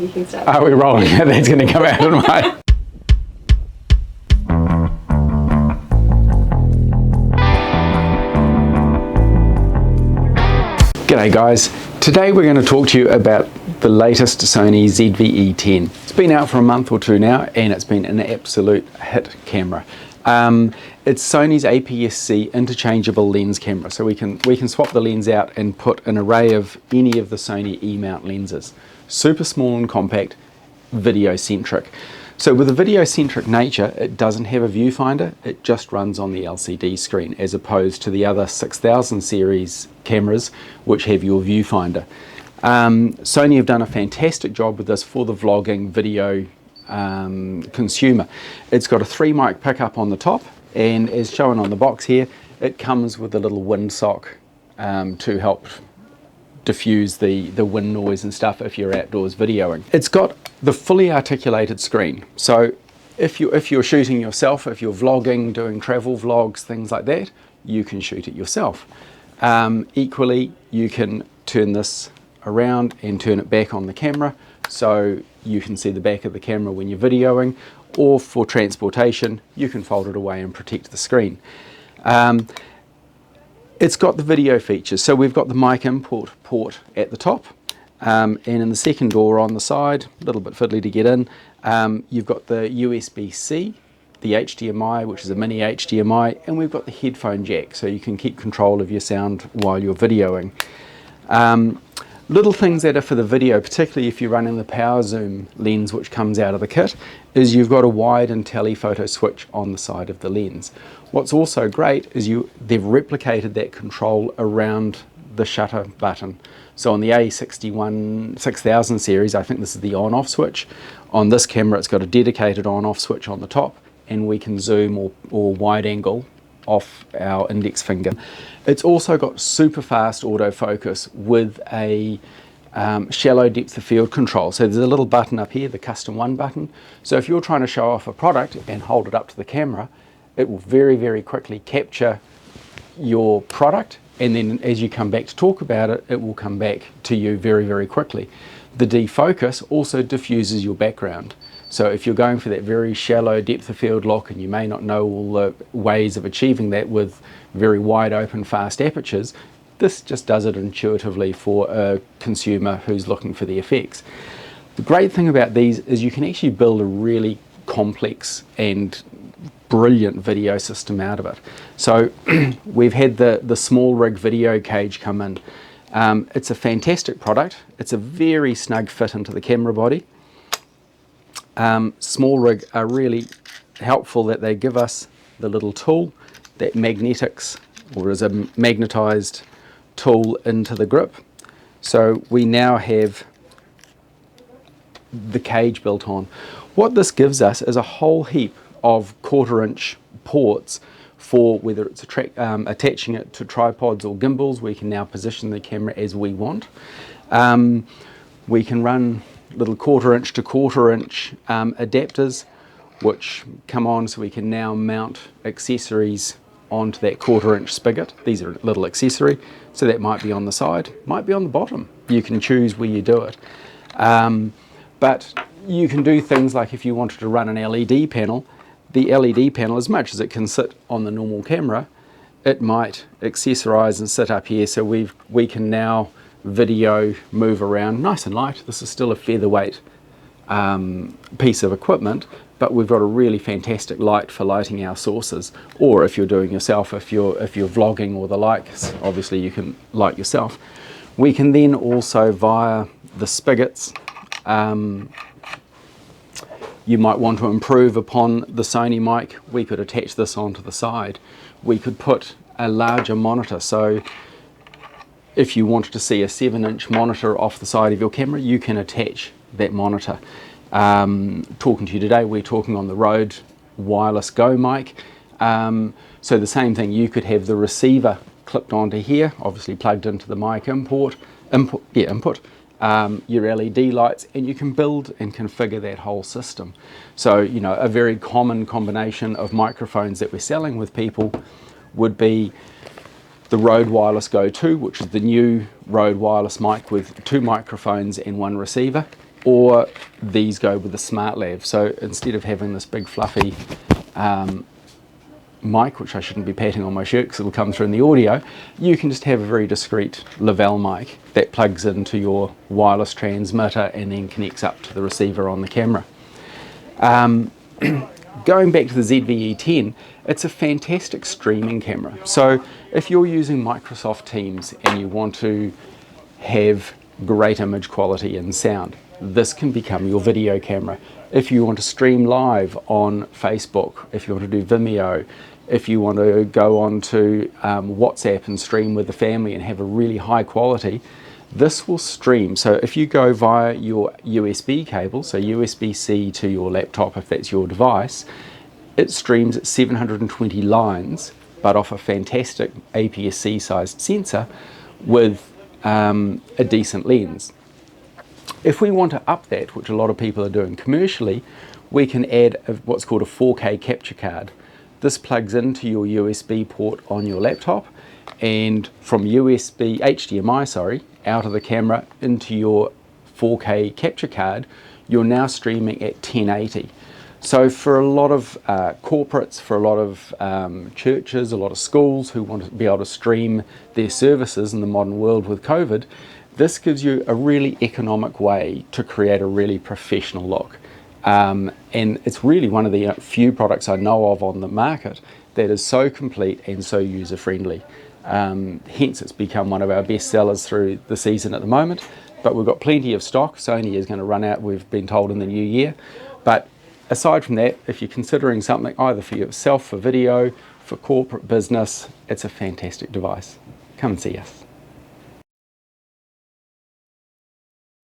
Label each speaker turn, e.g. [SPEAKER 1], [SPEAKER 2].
[SPEAKER 1] you can start.
[SPEAKER 2] Are we rolling? That's going to come out in my... G'day guys, today we're going to talk to you about the latest Sony ZV-E10. It's been out for a month or two now and it's been an absolute hit camera. It's Sony's APS-C interchangeable lens camera, so we can swap the lens out and put an array of any of the Sony E-mount lenses. Super small and compact, video-centric. So with a video-centric nature, it doesn't have a viewfinder, it just runs on the LCD screen, as opposed to the other 6000 series cameras which have your viewfinder. Sony have done a fantastic job with this for the vlogging video consumer. It's got a 3 mic pickup on the top, and as shown on the box here, it comes with a little windsock to help diffuse the wind noise and stuff if you're outdoors videoing. It's got the fully articulated screen, so if you're shooting yourself, if you're vlogging, doing travel vlogs, things like that, you can shoot it yourself. Equally, you can turn this around and turn it back on the camera so you can see the back of the camera when you're videoing, or for transportation you can fold it away and protect the screen. It's got the video features, so we've got the mic input port at the top, and in the second door on the side, a little bit fiddly to get in, you've got the USB-C, the HDMI, which is a mini HDMI, and we've got the headphone jack, so you can keep control of your sound while you're videoing. Little things that are for the video, particularly if you're running the power zoom lens which comes out of the kit, is you've got a wide and telephoto switch on the side of the lens. What's also great is they've replicated that control around the shutter button. So on the A61 6000 series, I think this is the on-off switch. On this camera it's got a dedicated on-off switch on the top, and we can zoom or wide angle off our index finger. It's also got super fast autofocus with a shallow depth of field control. So there's a little button up here, the custom 1 button. So if you're trying to show off a product and hold it up to the camera, it will very, very quickly capture your product, and then as you come back to talk about it, it will come back to you very, very quickly. The defocus also diffuses your background. So if you're going for that very shallow depth of field look, and you may not know all the ways of achieving that with very wide open fast apertures, this just does it intuitively for a consumer who's looking for the effects. The great thing about these is you can actually build a really complex and brilliant video system out of it. So we've had the small rig video cage come in. It's a fantastic product. It's a very snug fit into the camera body. Small rig are really helpful that they give us the little tool that magnetics, or is a magnetized tool into the grip. So we now have the cage built on. What this gives us is a whole heap of 1/4 inch ports for whether it's attaching it to tripods or gimbals. We can now position the camera as we want. We can run little 1/4 inch to 1/4 inch adapters which come on, so we can now mount accessories onto that 1/4 inch spigot. These are a little accessory, so that might be on the side, might be on the bottom. You can choose where you do it. But you can do things like if you wanted to run an LED panel, the LED panel, as much as it can sit on the normal camera, it might accessorize and sit up here, so we can now video move around nice and light. This is still a featherweight piece of equipment, but we've got a really fantastic light for lighting our sources, or if you're doing yourself, if you're vlogging or the likes, obviously you can light yourself. We can then also, via the spigots, you might want to improve upon the Sony mic. We could attach this onto the side. We could put a larger monitor, so if you wanted to see a 7-inch monitor off the side of your camera, you can attach that monitor. Talking to you today, we're talking on the Rode Wireless Go mic. So the same thing, you could have the receiver clipped onto here, obviously plugged into the mic input, your LED lights, and you can build and configure that whole system. So, you know, a very common combination of microphones that we're selling with people would be the Rode Wireless Go 2, which is the new Rode wireless mic with 2 microphones and 1 receiver. or these go with the Smart Lav. So instead of having this big fluffy mic, which I shouldn't be patting on my shirt because it'll come through in the audio, you can just have a very discreet Lavelle mic that plugs into your wireless transmitter and then connects up to the receiver on the camera. Going back to the ZV-E10, it's a fantastic streaming camera. So if you're using Microsoft Teams and you want to have great image quality and sound, this can become your video camera. If you want to stream live on Facebook, if you want to do Vimeo, if you want to go on to WhatsApp and stream with the family and have a really high quality, this will stream. So if you go via your USB cable, so USB-C to your laptop if that's your device, it streams at 720 lines, but off a fantastic APS-C sized sensor with a decent lens. If we want to up that, which a lot of people are doing commercially, we can add what's called a 4K capture card. This plugs into your USB port on your laptop, and from HDMI, out of the camera into your 4K capture card, you're now streaming at 1080. So for a lot of corporates, for a lot of churches, a lot of schools who want to be able to stream their services in the modern world with COVID, this gives you a really economic way to create a really professional look. And it's really one of the few products I know of on the market that is so complete and so user-friendly. Hence it's become one of our best sellers through the season at the moment, but we've got plenty of stock. Sony is going to run out, we've been told, in the new year. But aside from that, if you're considering something either for yourself, for video, for corporate business, it's a fantastic device. Come and see us.